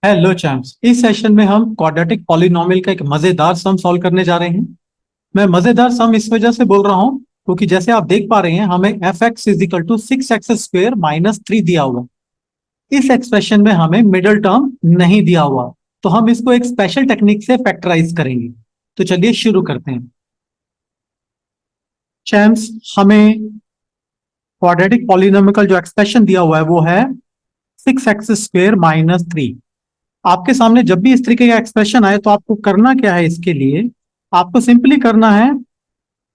Hello champs. इस session में हम क्वाड्रेटिक पॉलिनोमियल का एक मजेदार सम सॉल्व करने जा रहे हैं। मैं मजेदार सम इस वजह से बोल रहा हूं क्योंकि जैसे आप देख पा रहे हैं हमें f x is equal to six x square minus three दिया हुआ है। इस एक्सप्रेशन में हमें मिडिल टर्म नहीं दिया हुआ, तो हम इसको एक स्पेशल टेक्निक से फैक्टराइज करेंगे। तो चलिए शुरू करते हैं। चैम्प्स, हमें क्वाड्रेटिक पॉलिनोमियल का जो एक्सप्रेशन दिया हुआ है वो है six x square minus three. आपके सामने जब भी इस तरीके का एक्सप्रेशन आए तो आपको करना क्या है, इसके लिए आपको सिंपली करना है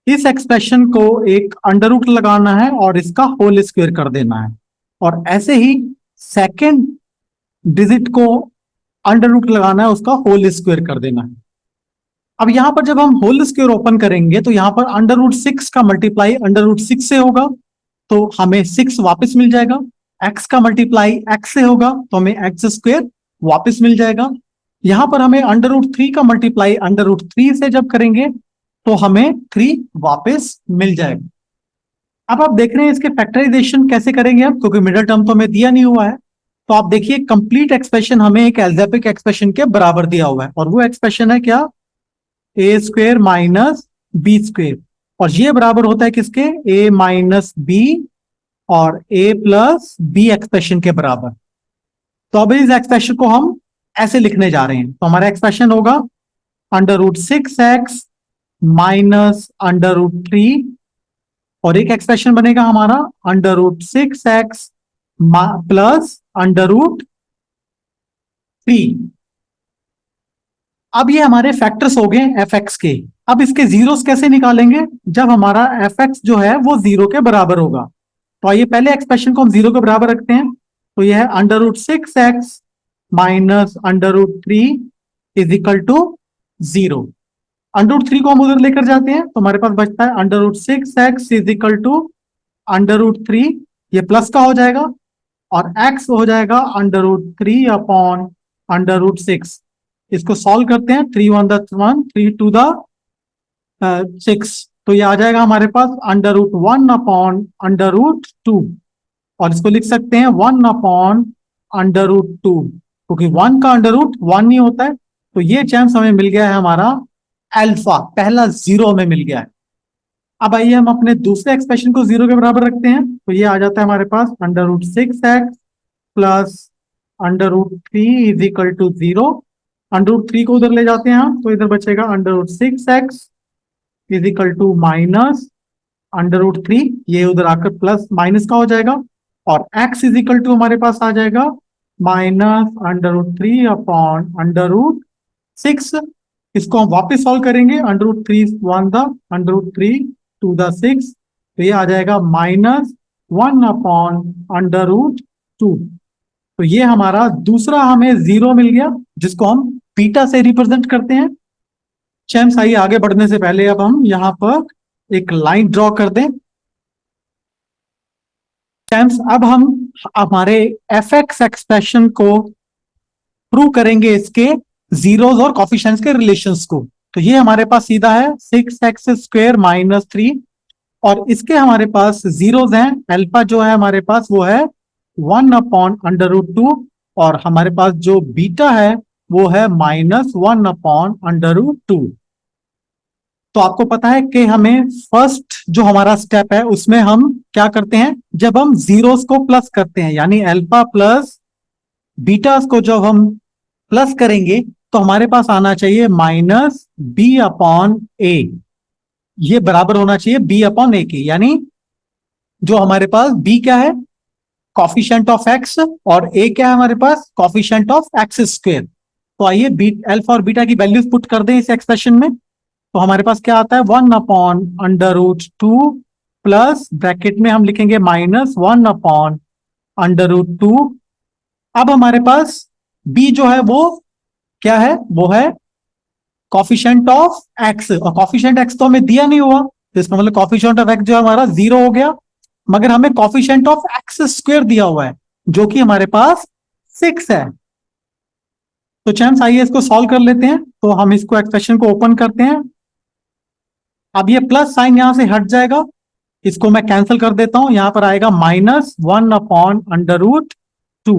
इस एक्सप्रेशन को एक अंडर रूट लगाना है और इसका होल स्क्वायर कर देना है, और ऐसे ही सेकेंड डिजिट को अंडर रूट लगाना है, उसका होल स्क्वायर कर देना है। अब यहां पर जब हम होल स्क्वायर ओपन करेंगे तो यहां पर अंडर रूट सिक्स का मल्टीप्लाई अंडर रूट सिक्स से होगा, तो हमें सिक्स वापस मिल जाएगा। एक्स का मल्टीप्लाई एक्स से होगा तो हमें एक्स स्क्वायर वापस मिल जाएगा। यहां पर हमें अंडर रूट थ्री का मल्टीप्लाई अंडर रूट थ्री से जब करेंगे तो हमें थ्री वापस मिल जाएगा। अब आप देख रहे हैं इसके फैक्टराइजेशन कैसे करेंगे हम, क्योंकि मिडिल टर्म तो हमें दिया नहीं हुआ है। तो आप देखिए कंप्लीट एक्सप्रेशन हमें एक एल्जेब्रिक एक्सप्रेशन के बराबर दिया हुआ है, और वो एक्सप्रेशन है क्या, ए स्क्वेयर माइनस बी स्क्वेयर। और ये बराबर होता है किसके, ए माइनस बी और ए प्लस बी एक्सप्रेशन के बराबर। तो अब इस एक्सप्रेशन को हम ऐसे लिखने जा रहे हैं, तो हमारा एक्सप्रेशन होगा under root six x minus under root three, और एक एक्सप्रेशन बनेगा हमारा under root six x plus under root three. अब ये हमारे फैक्टर्स हो गए एफ एक्स के। अब इसके जीरोस कैसे निकालेंगे, जब हमारा एफ एक्स जो है वो जीरो के बराबर होगा। तो आइए पहले एक्सप्रेशन को हम जीरो के बराबर रखते हैं। तो यह है under root six x minus under root three is equal to zero. Under root three को हम उधर लेकर जाते हैं तो हमारे पास बचता है under root six x is equal to under root three, ये प्लस का हो जाएगा, और x हो जाएगा under root three upon under root six. इसको सॉल्व करते हैं, three one the one, three to the six, तो ये आ जाएगा हमारे पास under root one upon under root two. और इसको लिख सकते हैं one upon under root two, क्योंकि वन का अंडर रूट वन ही होता है। तो ये चांस हमें मिल गया है हमारा अल्फा, पहला जीरो हमें मिल गया है। अब आइए हम अपने दूसरे एक्सप्रेशन को जीरो के बराबर रखते हैं, तो ये आ जाता है हमारे पास under root six x plus under root three is equal to zero. Under root three को उधर ले जाते हैं हम, तो इधर बचेगा under root six x is equal to minus under root three, ये उधर आकर प्लस माइनस का हो जाएगा, और x इज इक्वल टू हमारे पास आ जाएगा minus under root three upon under root six. इसको हम वापस सॉल्व करेंगे, under root three one the under root three to the six, तो ये आ जाएगा minus one upon under root two. तो ये हमारा दूसरा हमें जीरो मिल गया, जिसको हम बीटा से रिप्रेजेंट करते हैं। चैम्स, आइए आगे बढ़ने से पहले अब हम यहां पर एक लाइन ड्रॉ कर दें। चैम्स, अब हम हमारे एफ एक्स एक्सप्रेशन को प्रूव करेंगे इसके जीरोस और कॉफिशिएंट्स के रिलेशंस को। तो ये हमारे पास सीधा है six x square minus three, और इसके हमारे पास जीरोस हैं, अल्फा जो है हमारे पास वो है one upon under root two, और हमारे पास जो बीटा है वो है minus one upon under root two. तो आपको पता है कि हमें फर्स्ट जो हमारा स्टेप है उसमें हम क्या करते हैं, जब हम जीरोस को प्लस करते हैं, यानी अल्फा प्लस बीटा को जब हम प्लस करेंगे तो हमारे पास आना चाहिए माइनस बी अपॉन ए। ये बराबर होना चाहिए बी अपॉन ए के, यानी जो हमारे पास बी क्या है, कॉफिशिएंट ऑफ एक्स, और ए क्या है हमारे पास, कॉफिशिएंट ऑफ एक्स स्क्वेयर। तो आइए बी अल्फा और बीटा की वैल्यूज पुट कर दें इस एक्सप्रेशन में। तो हमारे पास क्या आता है one upon under root two plus bracket में हम लिखेंगे minus one upon under root two. अब हमारे पास बी जो है वो क्या है, वो है कॉफिशिएंट ऑफ एक्स, और कॉफिशिएंट एक्स तो हमें दिया नहीं हुआ, तो इसका मतलब कॉफिशिएंट ऑफ एक्स जो हमारा जीरो हो गया, मगर हमें कॉफिशिएंट ऑफ एक्स स्क्वायर दिया हुआ है जो कि हमारे पास सिक्स है। तो चैम्स, आइए इसको सॉल्व कर लेते हैं। तो हम इसको एक्सप्रेशन को ओपन करते हैं। अब ये प्लस साइन यहां से हट जाएगा, इसको मैं कैंसिल कर देता हूं, यहां पर आएगा minus one upon under root two.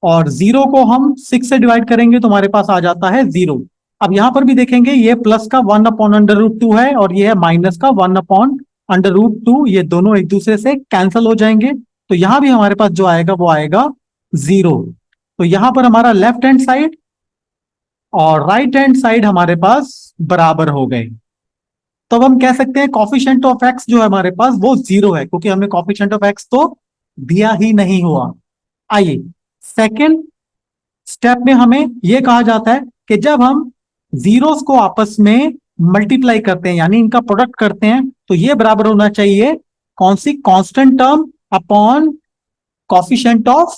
और 0 को हम 6 से डिवाइड करेंगे तो हमारे पास आ जाता है 0। अब यहां पर भी देखेंगे ये प्लस का 1/√2 है और ये है माइनस का 1/√2। ये दोनों एक दूसरे से कैंसिल हो जाएंगे, तो यहां भी हमारे पास जो आएगा वो आएगा 0। तो यहां पर हमारा लेफ्ट हैंड साइड और राइट हैंड साइड हमारे पास बराबर हो गए। तो अब हम कह सकते हैं कॉफिशिएंट ऑफ एक्स जो है हमारे पास वो 0 है, क्योंकि हमें कॉफिशिएंट ऑफ एक्स तो दिया ही नहीं हुआ। आइए सेकेंड स्टेप में हमें यह कहा जाता है कि जब हम जीरोस को आपस में मल्टीप्लाई करते हैं यानी इनका प्रोडक्ट करते हैं, तो ये बराबर होना चाहिए कौन सी? Constant term upon coefficient of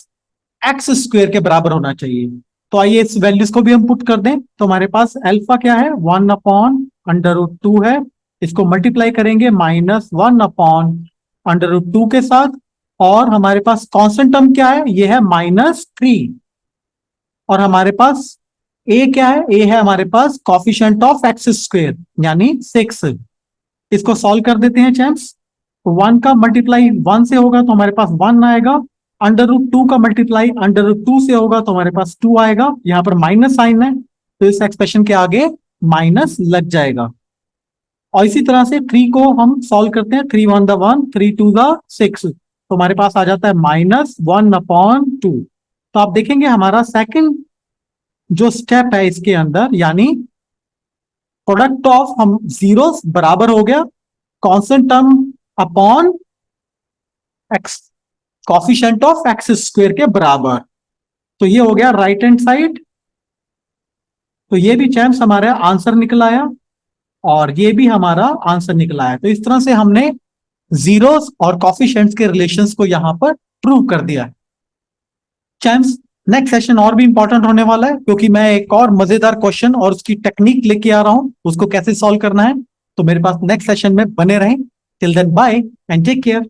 x square के बराबर होना चाहिए। तो आइए इस वैल्यूज को भी हम पुट कर दें। तो हमारे पास अल्फा क्या है? 1/√2 है। इसको मल्टीप्लाई करेंगे -1/√2 के साथ। और हमारे पास कांस्टेंट टर्म क्या है? ये है -3। और हमारे पास ए क्या है? ए है हमारे पास कॉफिशिएंट ऑफ एक्स स्क्वायर यानी 6। इसको सॉल्व कर देते हैं चैम्प्स। 1 का मल्टीप्लाई 1 से होगा तो हमारे पास 1 आएगा। √2 का मल्टीप्लाई √2 से होगा तो हमारे पास 2 आएगा। यहां पर माइनस साइन है तो इस एक्सप्रेशन के आगे माइनस लग जाएगा। और इसी तरह से 3 को हम सॉल्व करते हैं। 3 1 1, 3 2 6, तो हमारे पास आ जाता है -1/2। तो आप देखेंगे हमारा सेकंड जो स्टेप है इसके अंदर यानी प्रोडक्ट ऑफ हम जीरो बराबर हो गया constant term upon x coefficient of x square के बराबर। तो ये हो गया राइट हैंड साइड। तो ये भी चैम्प्स हमारा आंसर निकल आया और ये भी हमारा आंसर निकला है। तो इस तरह से हमने जीरोस और कॉफिशिएंट्स के रिलेशंस को यहां पर प्रूव कर दिया है। चैम्प्स नेक्स्ट सेशन और भी इंपॉर्टेंट होने वाला है, क्योंकि मैं एक और मजेदार क्वेश्चन और उसकी टेक्निक लेके आ रहा हूं, उसको कैसे सॉल्व करना है। तो मेरे पास नेक्स्ट सेशन में बने रहें। Till then bye and take care.